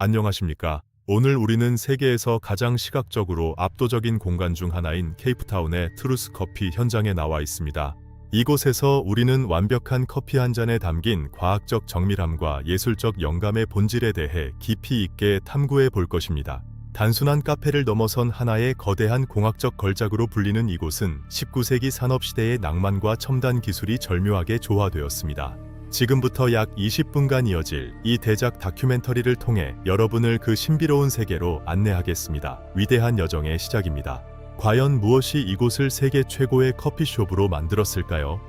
안녕하십니까. 오늘 우리는 세계에서 가장 시각적으로 압도적인 공간 중 하나인 케이프타운의 트루스 커피 현장에 나와 있습니다. 이곳에서 우리는 완벽한 커피 한 잔에 담긴 과학적 정밀함과 예술적 영감의 본질에 대해 깊이 있게 탐구해 볼 것입니다. 단순한 카페를 넘어선 하나의 거대한 공학적 걸작으로 불리는 이곳은 19세기 산업시대의 낭만과 첨단 기술이 절묘하게 조화되었습니다. 지금부터 약 20분간 이어질 이 대작 다큐멘터리를 통해 여러분을 그 신비로운 세계로 안내하겠습니다. 위대한 여정의 시작입니다. 과연 무엇이 이곳을 세계 최고의 커피숍으로 만들었을까요?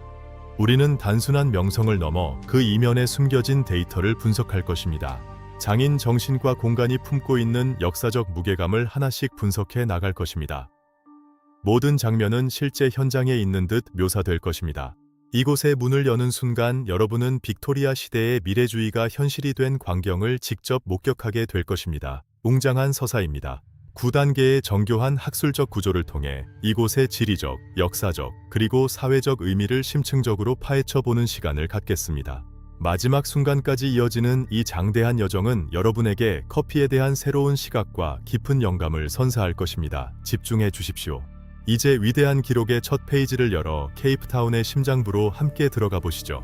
우리는 단순한 명성을 넘어 그 이면에 숨겨진 데이터를 분석할 것입니다. 장인 정신과 공간이 품고 있는 역사적 무게감을 하나씩 분석해 나갈 것입니다. 모든 장면은 실제 현장에 있는 듯 묘사될 것입니다. 이곳의 문을 여는 순간 여러분은 빅토리아 시대의 미래주의가 현실이 된 광경을 직접 목격하게 될 것입니다. 웅장한 서사입니다. 9단계의 정교한 학술적 구조를 통해 이곳의 지리적, 역사적, 그리고 사회적 의미를 심층적으로 파헤쳐보는 시간을 갖겠습니다. 마지막 순간까지 이어지는 이 장대한 여정은 여러분에게 커피에 대한 새로운 시각과 깊은 영감을 선사할 것입니다. 집중해 주십시오. 이제 위대한 기록의 첫 페이지를 열어 케이프타운의 심장부로 함께 들어가 보시죠.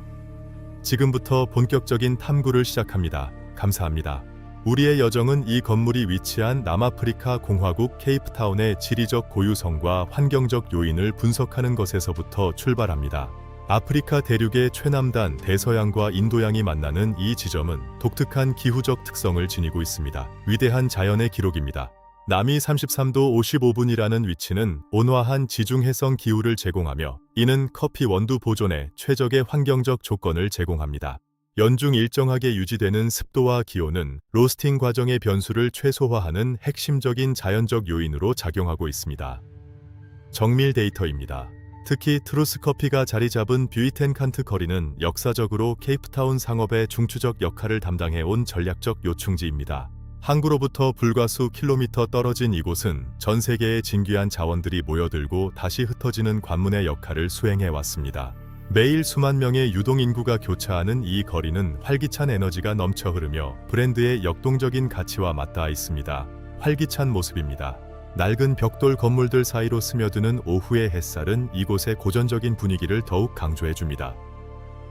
지금부터 본격적인 탐구를 시작합니다. 감사합니다. 우리의 여정은 이 건물이 위치한 남아프리카 공화국 케이프타운의 지리적 고유성과 환경적 요인을 분석하는 것에서부터 출발합니다. 아프리카 대륙의 최남단 대서양과 인도양이 만나는 이 지점은 독특한 기후적 특성을 지니고 있습니다. 위대한 자연의 기록입니다. 남위 33도 55분이라는 위치는 온화한 지중해성 기후를 제공하며 이는 커피 원두 보존에 최적의 환경적 조건을 제공합니다. 연중 일정하게 유지되는 습도와 기온은 로스팅 과정의 변수를 최소화하는 핵심적인 자연적 요인으로 작용하고 있습니다. 정밀 데이터입니다. 특히 트루스 커피가 자리 잡은 뷰이텐칸트 거리는 역사적으로 케이프타운 상업의 중추적 역할을 담당해온 전략적 요충지입니다. 항구로부터 불과 킬로미터 떨어진 이곳은 전 세계의 진귀한 자원들이 모여들고 다시 흩어지는 관문의 역할을 수행해왔습니다. 매일 수만 명의 유동인구가 교차하는 이 거리는 활기찬 에너지가 넘쳐 흐르며 브랜드의 역동적인 가치와 맞닿아 있습니다. 활기찬 모습입니다. 낡은 벽돌 건물들 사이로 스며드는 오후의 햇살은 이곳의 고전적인 분위기를 더욱 강조해줍니다.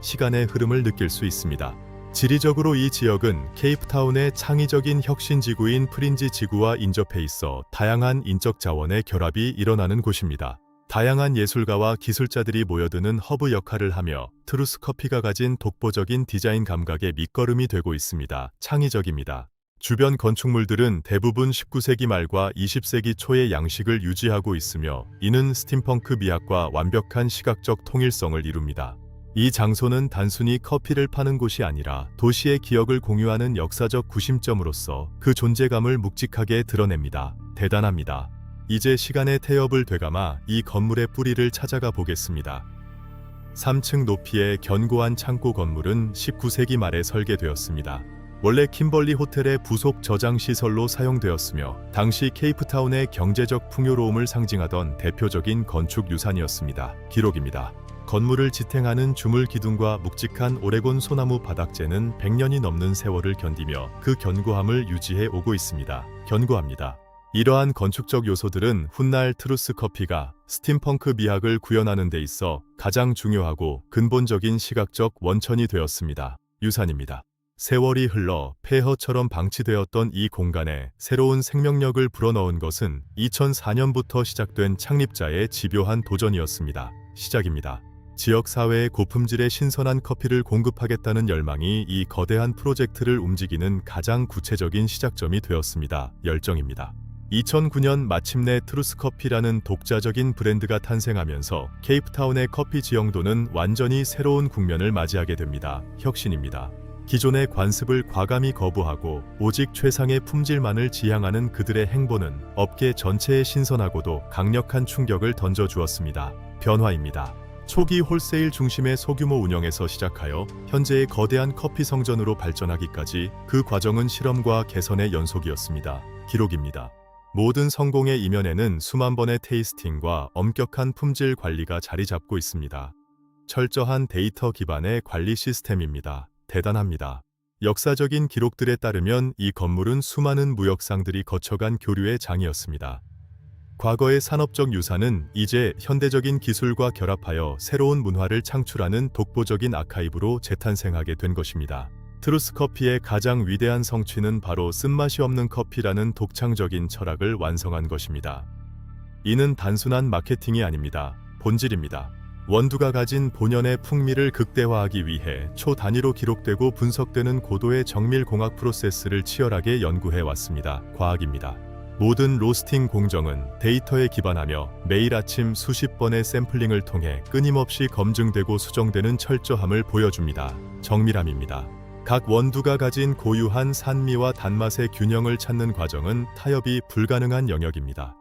시간의 흐름을 느낄 수 있습니다. 지리적으로 이 지역은 케이프타운의 창의적인 혁신 지구인 프린지 지구와 인접해 있어 다양한 인적 자원의 결합이 일어나는 곳입니다. 다양한 예술가와 기술자들이 모여드는 허브 역할을 하며 트루스 커피가 가진 독보적인 디자인 감각의 밑거름이 되고 있습니다. 창의적입니다. 주변 건축물들은 대부분 19세기 말과 20세기 초의 양식을 유지하고 있으며 이는 스팀펑크 미학과 완벽한 시각적 통일성을 이룹니다. 이 장소는 단순히 커피를 파는 곳이 아니라 도시의 기억을 공유하는 역사적 구심점으로서 그 존재감을 묵직하게 드러냅니다. 대단합니다. 이제 시간의 태엽을 되감아 이 건물의 뿌리를 찾아가 보겠습니다. 3층 높이의 견고한 창고 건물은 19세기 말에 설계되었습니다. 원래 킴벌리 호텔의 부속 저장 시설로 사용되었으며 당시 케이프타운의 경제적 풍요로움을 상징하던 대표적인 건축 유산이었습니다. 기록입니다. 건물을 지탱하는 주물 기둥과 묵직한 오레곤 소나무 바닥재는 100년이 넘는 세월을 견디며 그 견고함을 유지해 오고 있습니다. 견고합니다. 이러한 건축적 요소들은 훗날 트루스 커피가 스팀펑크 미학을 구현하는 데 있어 가장 중요하고 근본적인 시각적 원천이 되었습니다. 유산입니다. 세월이 흘러 폐허처럼 방치되었던 이 공간에 새로운 생명력을 불어넣은 것은 2004년부터 시작된 창립자의 집요한 도전이었습니다. 시작입니다. 지역사회에 고품질의 신선한 커피를 공급하겠다는 열망이 이 거대한 프로젝트를 움직이는 가장 구체적인 시작점이 되었습니다. 열정입니다. 2009년 마침내 트루스 커피라는 독자적인 브랜드가 탄생하면서 케이프타운의 커피 지형도는 완전히 새로운 국면을 맞이하게 됩니다. 혁신입니다. 기존의 관습을 과감히 거부하고 오직 최상의 품질만을 지향하는 그들의 행보는 업계 전체에 신선하고도 강력한 충격을 던져주었습니다. 변화입니다. 초기 홀세일 중심의 소규모 운영에서 시작하여 현재의 거대한 커피 성전으로 발전하기까지 그 과정은 실험과 개선의 연속이었습니다. 기록입니다. 모든 성공의 이면에는 수만 번의 테이스팅과 엄격한 품질 관리가 자리 잡고 있습니다. 철저한 데이터 기반의 관리 시스템입니다. 대단합니다. 역사적인 기록들에 따르면 이 건물은 수많은 무역상들이 거쳐간 교류의 장이었습니다. 과거의 산업적 유산은 이제 현대적인 기술과 결합하여 새로운 문화를 창출하는 독보적인 아카이브로 재탄생하게 된 것입니다. 트루스 커피의 가장 위대한 성취는 바로 쓴맛이 없는 커피라는 독창적인 철학을 완성한 것입니다. 이는 단순한 마케팅이 아닙니다. 본질입니다. 원두가 가진 본연의 풍미를 극대화하기 위해 초 단위로 기록되고 분석되는 고도의 정밀 공학 프로세스를 치열하게 연구해 왔습니다. 과학입니다. 모든 로스팅 공정은 데이터에 기반하며 매일 아침 수십 번의 샘플링을 통해 끊임없이 검증되고 수정되는 철저함을 보여줍니다. 정밀함입니다. 각 원두가 가진 고유한 산미와 단맛의 균형을 찾는 과정은 타협이 불가능한 영역입니다.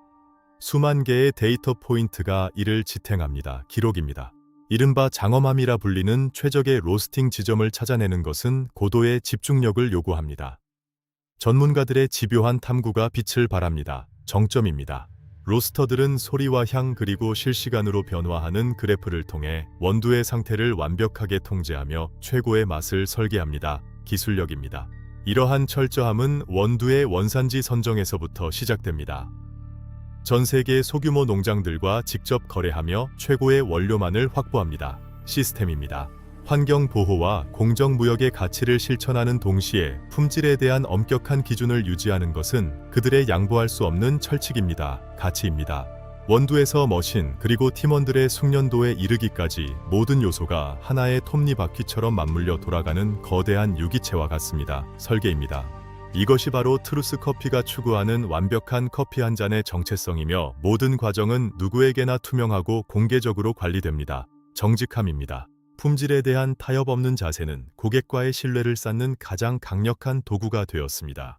수만 개의 데이터 포인트가 이를 지탱합니다. 기록입니다. 이른바 장엄함이라 불리는 최적의 로스팅 지점을 찾아내는 것은 고도의 집중력을 요구합니다. 전문가들의 집요한 탐구가 빛을 발합니다. 정점입니다. 로스터들은 소리와 향 그리고 실시간으로 변화하는 그래프를 통해 원두의 상태를 완벽하게 통제하며 최고의 맛을 설계합니다. 기술력입니다. 이러한 철저함은 원두의 원산지 선정에서부터 시작됩니다. 전 세계 소규모 농장들과 직접 거래하며 최고의 원료만을 확보합니다. 시스템입니다. 환경 보호와 공정 무역의 가치를 실천하는 동시에 품질에 대한 엄격한 기준을 유지하는 것은 그들의 양보할 수 없는 철칙입니다. 가치입니다. 원두에서 머신 그리고 팀원들의 숙련도에 이르기까지 모든 요소가 하나의 톱니바퀴처럼 맞물려 돌아가는 거대한 유기체와 같습니다. 설계입니다. 이것이 바로 트루스 커피가 추구하는 완벽한 커피 한 잔의 정체성이며 모든 과정은 누구에게나 투명하고 공개적으로 관리됩니다. 정직함입니다. 품질에 대한 타협 없는 자세는 고객과의 신뢰를 쌓는 가장 강력한 도구가 되었습니다.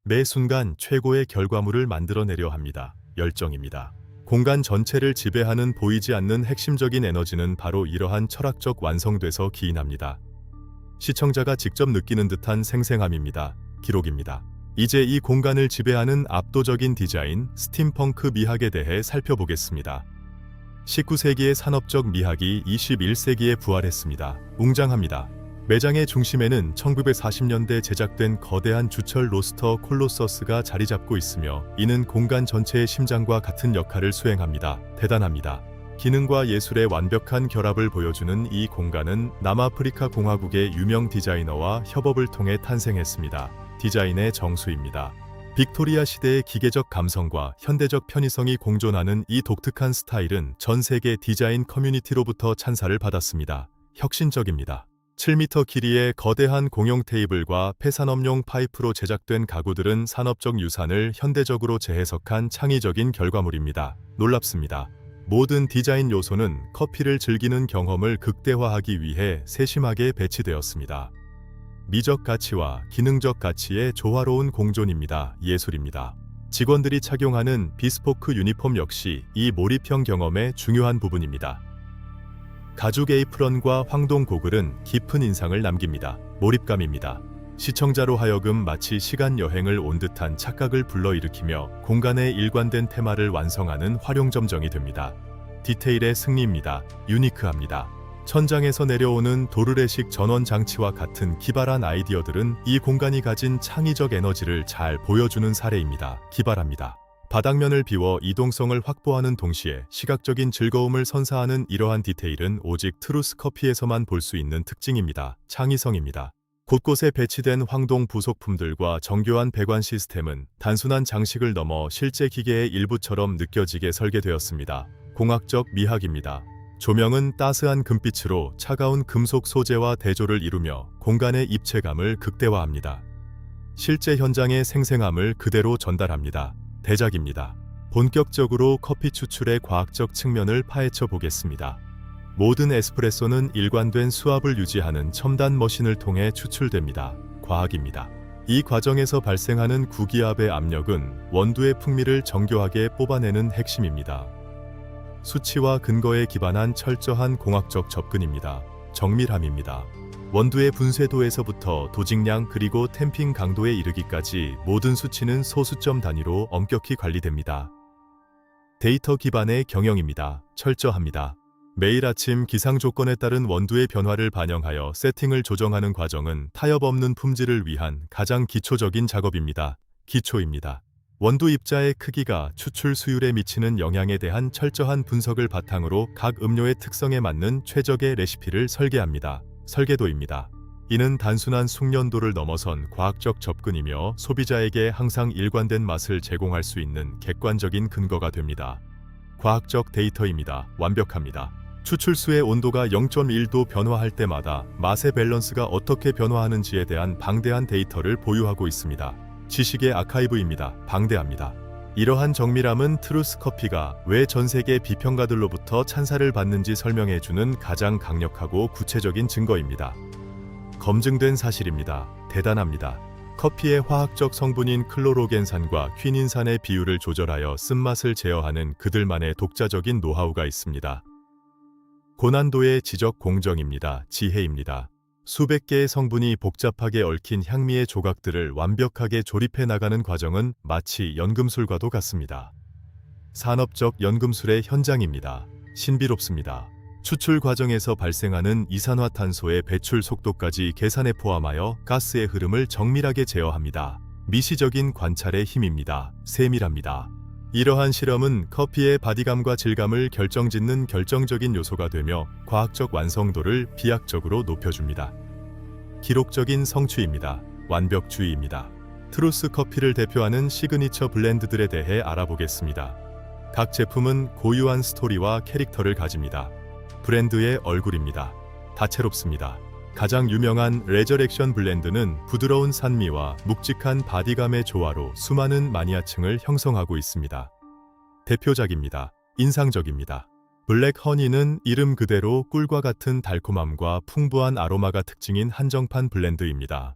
매 순간 최고의 결과물을 만들어내려 합니다. 열정입니다. 공간 전체를 지배하는 보이지 않는 핵심적인 에너지는 바로 이러한 철학적 완성돼서 기인합니다. 시청자가 직접 느끼는 듯한 생생함입니다. 기록입니다. 이제 이 공간을 지배하는 압도적인 디자인, 스팀펑크 미학에 대해 살펴보겠습니다. 19세기의 산업적 미학이 21세기에 부활했습니다. 웅장합니다. 매장의 중심에는 1940년대 제작된 거대한 주철 로스터 콜로서스가 자리 잡고 있으며 이는 공간 전체의 심장과 같은 역할을 수행합니다. 대단합니다. 기능과 예술의 완벽한 결합을 보여주는 이 공간은 남아프리카 공화국의 유명 디자이너와 협업을 통해 탄생했습니다. 디자인의 정수입니다. 빅토리아 시대의 기계적 감성과 현대적 편의성이 공존하는 이 독특한 스타일은 전 세계 디자인 커뮤니티로부터 찬사를 받았습니다. 혁신적입니다. 7m 길이의 거대한 공용 테이블과 폐산업용 파이프로 제작된 가구들은 산업적 유산을 현대적으로 재해석한 창의적인 결과물입니다. 놀랍습니다. 모든 디자인 요소는 커피를 즐기는 경험을 극대화하기 위해 세심하게 배치되었습니다. 미적 가치와 기능적 가치의 조화로운 공존입니다. 예술입니다. 직원들이 착용하는 비스포크 유니폼 역시 이 몰입형 경험의 중요한 부분입니다. 가죽 에이프런과 황동 고글은 깊은 인상을 남깁니다. 몰입감입니다. 시청자로 하여금 마치 시간 여행을 온 듯한 착각을 불러일으키며 공간의 일관된 테마를 완성하는 활용점정이 됩니다. 디테일의 승리입니다. 유니크합니다. 천장에서 내려오는 도르래식 전원 장치와 같은 기발한 아이디어들은 이 공간이 가진 창의적 에너지를 잘 보여주는 사례입니다. 기발합니다. 바닥면을 비워 이동성을 확보하는 동시에 시각적인 즐거움을 선사하는 이러한 디테일은 오직 트루스 커피에서만 볼 수 있는 특징입니다. 창의성입니다. 곳곳에 배치된 황동 부속품들과 정교한 배관 시스템은 단순한 장식을 넘어 실제 기계의 일부처럼 느껴지게 설계되었습니다. 공학적 미학입니다. 조명은 따스한 금빛으로 차가운 금속 소재와 대조를 이루며 공간의 입체감을 극대화합니다. 실제 현장의 생생함을 그대로 전달합니다. 대작입니다. 본격적으로 커피 추출의 과학적 측면을 파헤쳐 보겠습니다. 모든 에스프레소는 일관된 수압을 유지하는 첨단 머신을 통해 추출됩니다. 과학입니다. 이 과정에서 발생하는 구기압의 압력은 원두의 풍미를 정교하게 뽑아내는 핵심입니다. 수치와 근거에 기반한 철저한 공학적 접근입니다. 정밀함입니다. 원두의 분쇄도에서부터 도직량 그리고 탬핑 강도에 이르기까지 모든 수치는 소수점 단위로 엄격히 관리됩니다. 데이터 기반의 경영입니다. 철저합니다. 매일 아침 기상 조건에 따른 원두의 변화를 반영하여 세팅을 조정하는 과정은 타협 없는 품질을 위한 가장 기초적인 작업입니다. 기초입니다. 원두 입자의 크기가 추출 수율에 미치는 영향에 대한 철저한 분석을 바탕으로 각 음료의 특성에 맞는 최적의 레시피를 설계합니다. 설계도입니다. 이는 단순한 숙련도를 넘어선 과학적 접근이며 소비자에게 항상 일관된 맛을 제공할 수 있는 객관적인 근거가 됩니다. 과학적 데이터입니다. 완벽합니다. 추출수의 온도가 0.1도 변화할 때마다 맛의 밸런스가 어떻게 변화하는지에 대한 방대한 데이터를 보유하고 있습니다. 지식의 아카이브입니다. 방대합니다. 이러한 정밀함은 트루스 커피가 왜 전 세계 비평가들로부터 찬사를 받는지 설명해주는 가장 강력하고 구체적인 증거입니다. 검증된 사실입니다. 대단합니다. 커피의 화학적 성분인 클로로겐산과 퀴닌산의 비율을 조절하여 쓴맛을 제어하는 그들만의 독자적인 노하우가 있습니다. 고난도의 지적 공정입니다. 지혜입니다. 수백 개의 성분이 복잡하게 얽힌 향미의 조각들을 완벽하게 조립해 나가는 과정은 마치 연금술과도 같습니다. 산업적 연금술의 현장입니다. 신비롭습니다. 추출 과정에서 발생하는 이산화탄소의 배출 속도까지 계산에 포함하여 가스의 흐름을 정밀하게 제어합니다. 미시적인 관찰의 힘입니다. 세밀합니다. 이러한 실험은 커피의 바디감과 질감을 결정짓는 결정적인 요소가 되며 과학적 완성도를 비약적으로 높여줍니다. 기록적인 성취입니다. 완벽주의입니다. 트루스 커피를 대표하는 시그니처 블렌드들에 대해 알아보겠습니다. 각 제품은 고유한 스토리와 캐릭터를 가집니다. 브랜드의 얼굴입니다. 다채롭습니다. 가장 유명한 레저렉션 블렌드는 부드러운 산미와 묵직한 바디감의 조화로 수많은 마니아층을 형성하고 있습니다. 대표작입니다. 인상적입니다. 블랙 허니는 이름 그대로 꿀과 같은 달콤함과 풍부한 아로마가 특징인 한정판 블렌드입니다.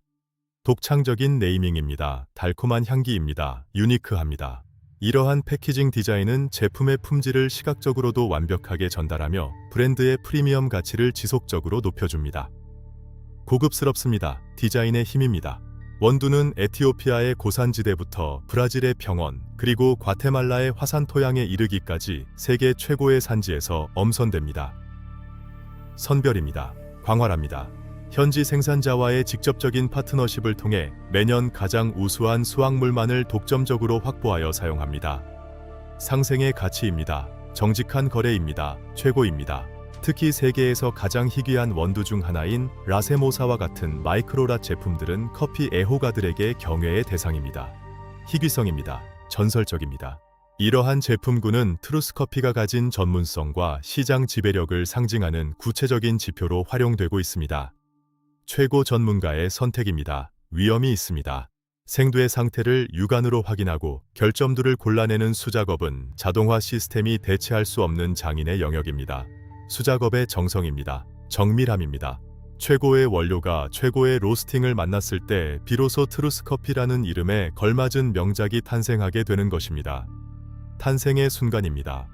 독창적인 네이밍입니다. 달콤한 향기입니다. 유니크합니다. 이러한 패키징 디자인은 제품의 품질을 시각적으로도 완벽하게 전달하며 브랜드의 프리미엄 가치를 지속적으로 높여줍니다. 고급스럽습니다. 디자인의 힘입니다. 원두는 에티오피아의 고산지대부터 브라질의 평원, 그리고 과테말라의 화산 토양에 이르기까지 세계 최고의 산지에서 엄선됩니다. 선별입니다. 광활합니다. 현지 생산자와의 직접적인 파트너십을 통해 매년 가장 우수한 수확물만을 독점적으로 확보하여 사용합니다. 상생의 가치입니다. 정직한 거래입니다. 최고입니다. 특히 세계에서 가장 희귀한 원두 중 하나인 라세모사와 같은 마이크로랏 제품들은 커피 애호가들에게 경외의 대상입니다. 희귀성입니다. 전설적입니다. 이러한 제품군은 트루스 커피가 가진 전문성과 시장 지배력을 상징하는 구체적인 지표로 활용되고 있습니다. 최고 전문가의 선택입니다. 위험이 있습니다. 생두의 상태를 육안으로 확인하고 결점들을 골라내는 수작업은 자동화 시스템이 대체할 수 없는 장인의 영역입니다. 수작업의 정성입니다. 정밀함입니다. 최고의 원료가 최고의 로스팅을 만났을 때 비로소 트루스 커피라는 이름에 걸맞은 명작이 탄생하게 되는 것입니다. 탄생의 순간입니다.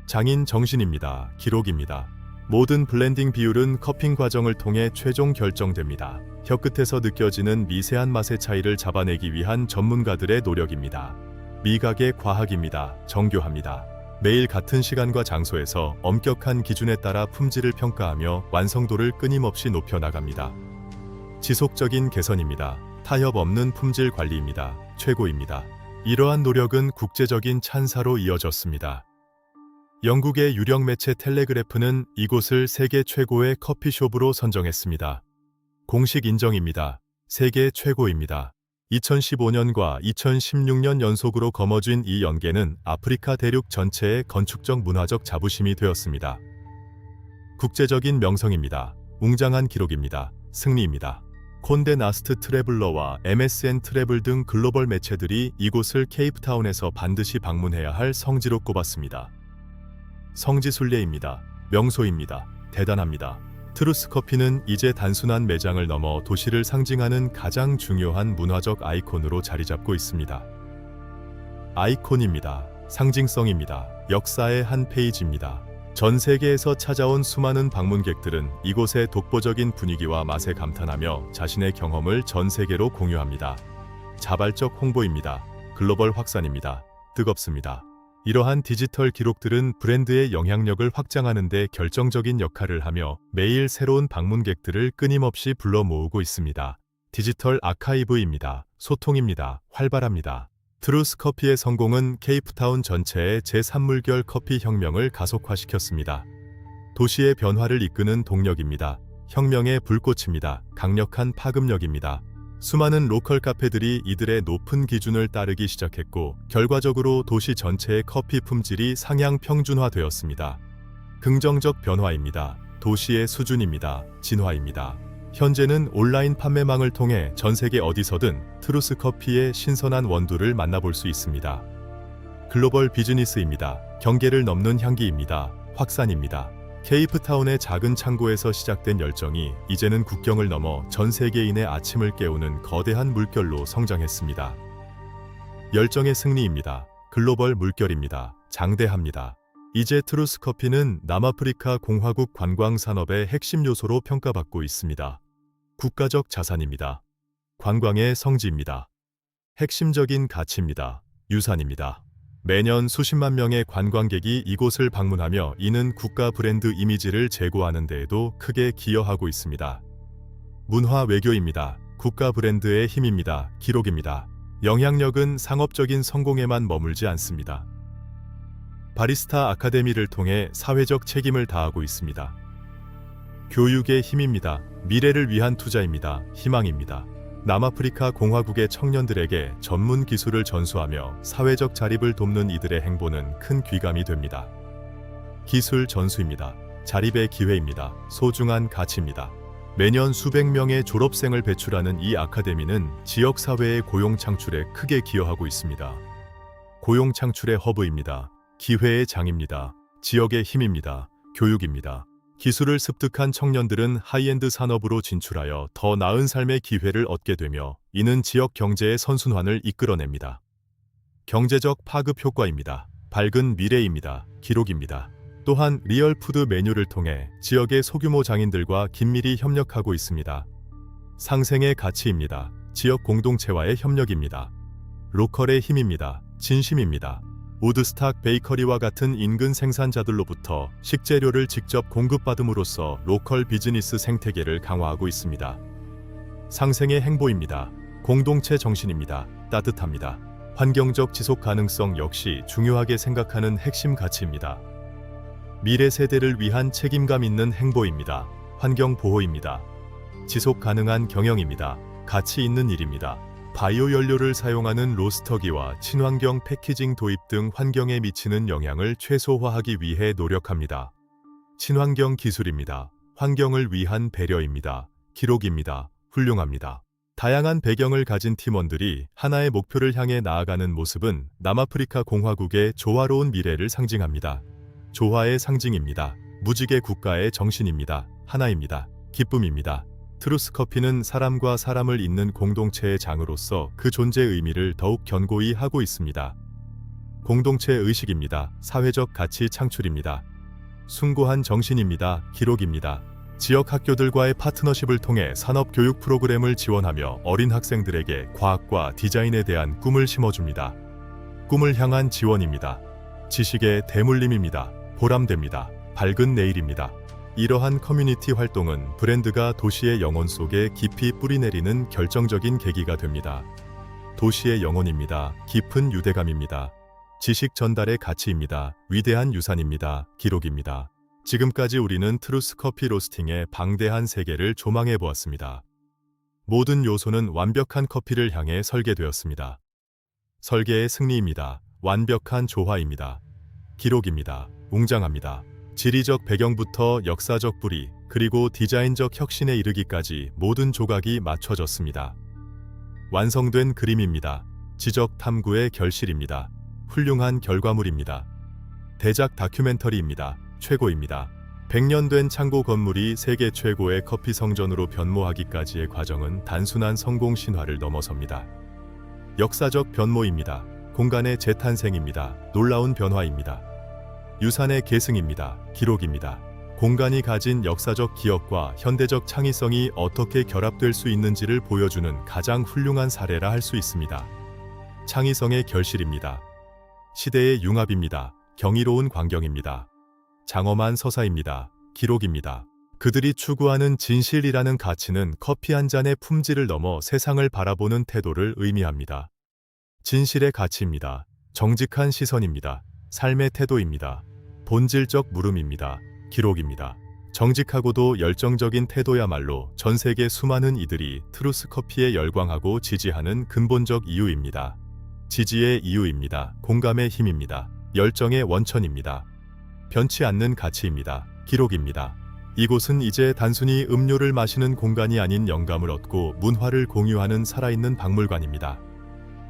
장인 정신입니다. 기록입니다. 모든 블렌딩 비율은 커핑 과정을 통해 최종 결정됩니다. 혀끝에서 느껴지는 미세한 맛의 차이를 잡아내기 위한 전문가들의 노력입니다. 미각의 과학입니다. 정교합니다. 매일 같은 시간과 장소에서 엄격한 기준에 따라 품질을 평가하며 완성도를 끊임없이 높여나갑니다. 지속적인 개선입니다. 타협 없는 품질 관리입니다. 최고입니다. 이러한 노력은 국제적인 찬사로 이어졌습니다. 영국의 유력 매체 텔레그래프는 이곳을 세계 최고의 커피숍으로 선정했습니다. 공식 인정입니다. 세계 최고입니다. 2015년과 2016년 연속으로 거머쥔 이 연계는 아프리카 대륙 전체의 건축적 문화적 자부심이 되었습니다. 국제적인 명성입니다. 웅장한 기록입니다. 승리입니다. 콘데 나스트 트래블러와 MSN 트래블 등 글로벌 매체들이 이곳을 케이프타운에서 반드시 방문해야 할 성지로 꼽았습니다. 성지순례입니다. 명소입니다. 대단합니다. 트루스 커피는 이제 단순한 매장을 넘어 도시를 상징하는 가장 중요한 문화적 아이콘으로 자리잡고 있습니다. 아이콘입니다. 상징성입니다. 역사의 한 페이지입니다. 전 세계에서 찾아온 수많은 방문객들은 이곳의 독보적인 분위기와 맛에 감탄하며 자신의 경험을 전 세계로 공유합니다. 자발적 홍보입니다. 글로벌 확산입니다. 뜨겁습니다. 이러한 디지털 기록들은 브랜드의 영향력을 확장하는 데 결정적인 역할을 하며 매일 새로운 방문객들을 끊임없이 불러 모으고 있습니다. 디지털 아카이브입니다. 소통입니다. 활발합니다. 트루스 커피의 성공은 케이프타운 전체의 제3물결 커피 혁명을 가속화시켰습니다. 도시의 변화를 이끄는 동력입니다. 혁명의 불꽃입니다. 강력한 파급력입니다. 수많은 로컬 카페들이 이들의 높은 기준을 따르기 시작했고 결과적으로 도시 전체의 커피 품질이 상향 평준화되었습니다. 긍정적 변화입니다. 도시의 수준입니다. 진화입니다. 현재는 온라인 판매망을 통해 전 세계 어디서든 트루스 커피의 신선한 원두를 만나볼 수 있습니다. 글로벌 비즈니스입니다. 경계를 넘는 향기입니다. 확산입니다. 케이프타운의 작은 창고에서 시작된 열정이 이제는 국경을 넘어 전 세계인의 아침을 깨우는 거대한 물결로 성장했습니다. 열정의 승리입니다. 글로벌 물결입니다. 장대합니다. 이제 트루스 커피는 남아프리카 공화국 관광 산업의 핵심 요소로 평가받고 있습니다. 국가적 자산입니다. 관광의 성지입니다. 핵심적인 가치입니다. 유산입니다. 매년 수십만 명의 관광객이 이곳을 방문하며 이는 국가 브랜드 이미지를 제고하는 데에도 크게 기여하고 있습니다. 문화 외교입니다. 국가 브랜드의 힘입니다. 기록입니다. 영향력은 상업적인 성공에만 머물지 않습니다. 바리스타 아카데미를 통해 사회적 책임을 다하고 있습니다. 교육의 힘입니다. 미래를 위한 투자입니다. 희망입니다. 남아프리카 공화국의 청년들에게 전문 기술을 전수하며 사회적 자립을 돕는 이들의 행보는 큰 귀감이 됩니다. 기술 전수입니다. 자립의 기회입니다. 소중한 가치입니다. 매년 수백 명의 졸업생을 배출하는 이 아카데미는 지역사회의 고용 창출에 크게 기여하고 있습니다. 고용 창출의 허브입니다. 기회의 장입니다. 지역의 힘입니다. 교육입니다. 기술을 습득한 청년들은 하이엔드 산업으로 진출하여 더 나은 삶의 기회를 얻게 되며 이는 지역 경제의 선순환을 이끌어냅니다. 경제적 파급 효과입니다. 밝은 미래입니다. 기록입니다. 또한 리얼푸드 메뉴를 통해 지역의 소규모 장인들과 긴밀히 협력하고 있습니다. 상생의 가치입니다. 지역 공동체와의 협력입니다. 로컬의 힘입니다. 진심입니다. 우드스탁 베이커리와 같은 인근 생산자들로부터 식재료를 직접 공급받음으로써 로컬 비즈니스 생태계를 강화하고 있습니다. 상생의 행보입니다. 공동체 정신입니다. 따뜻합니다. 환경적 지속 가능성 역시 중요하게 생각하는 핵심 가치입니다. 미래 세대를 위한 책임감 있는 행보입니다. 환경 보호입니다. 지속 가능한 경영입니다. 가치 있는 일입니다. 바이오 연료를 사용하는 로스터기와 친환경 패키징 도입 등 환경에 미치는 영향을 최소화하기 위해 노력합니다. 친환경 기술입니다. 환경을 위한 배려입니다. 기록입니다. 훌륭합니다. 다양한 배경을 가진 팀원들이 하나의 목표를 향해 나아가는 모습은 남아프리카 공화국의 조화로운 미래를 상징합니다. 조화의 상징입니다. 무지개 국가의 정신입니다. 하나입니다. 기쁨입니다. 트루스 커피는 사람과 사람을 잇는 공동체의 장으로서 그 존재 의미를 더욱 견고히 하고 있습니다. 공동체 의식입니다. 사회적 가치 창출입니다. 숭고한 정신입니다. 기록입니다. 지역 학교들과의 파트너십을 통해 산업 교육 프로그램을 지원하며 어린 학생들에게 과학과 디자인에 대한 꿈을 심어줍니다. 꿈을 향한 지원입니다. 지식의 대물림입니다. 보람됩니다. 밝은 내일입니다. 이러한 커뮤니티 활동은 브랜드가 도시의 영혼 속에 깊이 뿌리내리는 결정적인 계기가 됩니다. 도시의 영혼입니다. 깊은 유대감입니다. 지식 전달의 가치입니다. 위대한 유산입니다. 기록입니다. 지금까지 우리는 트루스 커피 로스팅의 방대한 세계를 조망해 보았습니다. 모든 요소는 완벽한 커피를 향해 설계되었습니다. 설계의 승리입니다. 완벽한 조화입니다. 기록입니다. 웅장합니다. 지리적 배경부터 역사적 뿌리, 그리고 디자인적 혁신에 이르기까지 모든 조각이 맞춰졌습니다. 완성된 그림입니다. 지적 탐구의 결실입니다. 훌륭한 결과물입니다. 대작 다큐멘터리입니다. 최고입니다. 100년 된 창고 건물이 세계 최고의 커피 성전으로 변모하기까지의 과정은 단순한 성공 신화를 넘어섭니다. 역사적 변모입니다. 공간의 재탄생입니다. 놀라운 변화입니다. 유산의 계승입니다. 기록입니다. 공간이 가진 역사적 기억과 현대적 창의성이 어떻게 결합될 수 있는지를 보여주는 가장 훌륭한 사례라 할 수 있습니다. 창의성의 결실입니다. 시대의 융합입니다. 경이로운 광경입니다. 장엄한 서사입니다. 기록입니다. 그들이 추구하는 진실이라는 가치는 커피 한 잔의 품질을 넘어 세상을 바라보는 태도를 의미합니다. 진실의 가치입니다. 정직한 시선입니다. 삶의 태도입니다. 본질적 물음입니다. 기록입니다. 정직하고도 열정적인 태도야말로 전 세계 수많은 이들이 트루스 커피에 열광하고 지지하는 근본적 이유입니다. 지지의 이유입니다. 공감의 힘입니다. 열정의 원천입니다. 변치 않는 가치입니다. 기록입니다. 이곳은 이제 단순히 음료를 마시는 공간이 아닌 영감을 얻고 문화를 공유하는 살아있는 박물관입니다.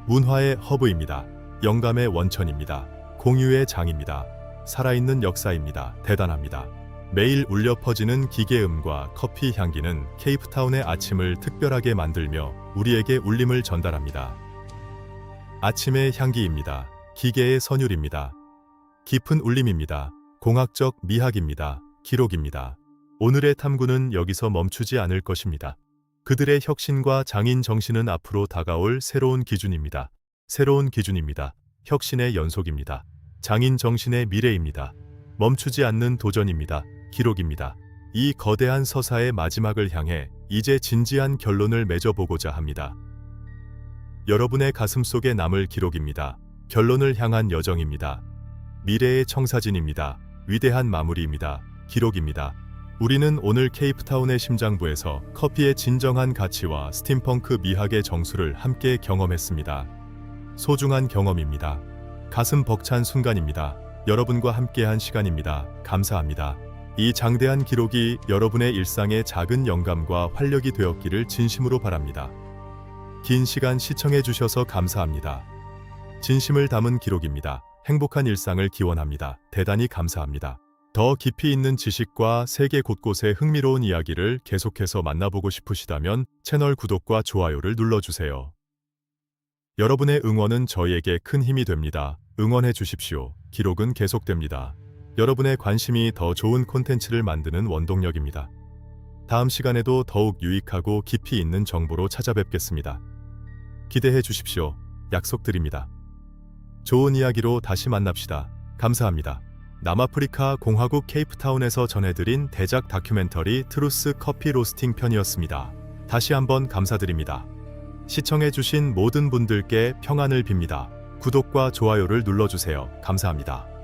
문화의 허브입니다. 영감의 원천입니다. 공유의 장입니다. 살아있는 역사입니다. 대단합니다. 매일 울려 퍼지는 기계음과 커피 향기는 케이프타운의 아침을 특별하게 만들며 우리에게 울림을 전달합니다. 아침의 향기입니다. 기계의 선율입니다. 깊은 울림입니다. 공학적 미학입니다. 기록입니다. 오늘의 탐구는 여기서 멈추지 않을 것입니다. 그들의 혁신과 장인 정신은 앞으로 다가올 새로운 기준입니다. 새로운 기준입니다. 혁신의 연속입니다. 장인 정신의 미래입니다. 멈추지 않는 도전입니다. 기록입니다. 이 거대한 서사의 마지막을 향해 이제 진지한 결론을 맺어보고자 합니다. 여러분의 가슴 속에 남을 기록입니다. 결론을 향한 여정입니다. 미래의 청사진입니다. 위대한 마무리입니다. 기록입니다. 우리는 오늘 케이프타운의 심장부에서 커피의 진정한 가치와 스팀펑크 미학의 정수를 함께 경험했습니다. 소중한 경험입니다. 가슴 벅찬 순간입니다. 여러분과 함께한 시간입니다. 감사합니다. 이 장대한 기록이 여러분의 일상의 작은 영감과 활력이 되었기를 진심으로 바랍니다. 긴 시간 시청해 주셔서 감사합니다. 진심을 담은 기록입니다. 행복한 일상을 기원합니다. 대단히 감사합니다. 더 깊이 있는 지식과 세계 곳곳의 흥미로운 이야기를 계속해서 만나보고 싶으시다면 채널 구독과 좋아요를 눌러주세요. 여러분의 응원은 저희에게 큰 힘이 됩니다. 응원해 주십시오. 기록은 계속됩니다. 여러분의 관심이 더 좋은 콘텐츠를 만드는 원동력입니다. 다음 시간에도 더욱 유익하고 깊이 있는 정보로 찾아뵙겠습니다. 기대해 주십시오. 약속드립니다. 좋은 이야기로 다시 만납시다. 감사합니다. 남아프리카 공화국 케이프타운에서 전해드린 대작 다큐멘터리 트루스 커피 로스팅 편이었습니다. 다시 한번 감사드립니다. 시청해주신 모든 분들께 평안을 빕니다. 구독과 좋아요를 눌러주세요. 감사합니다.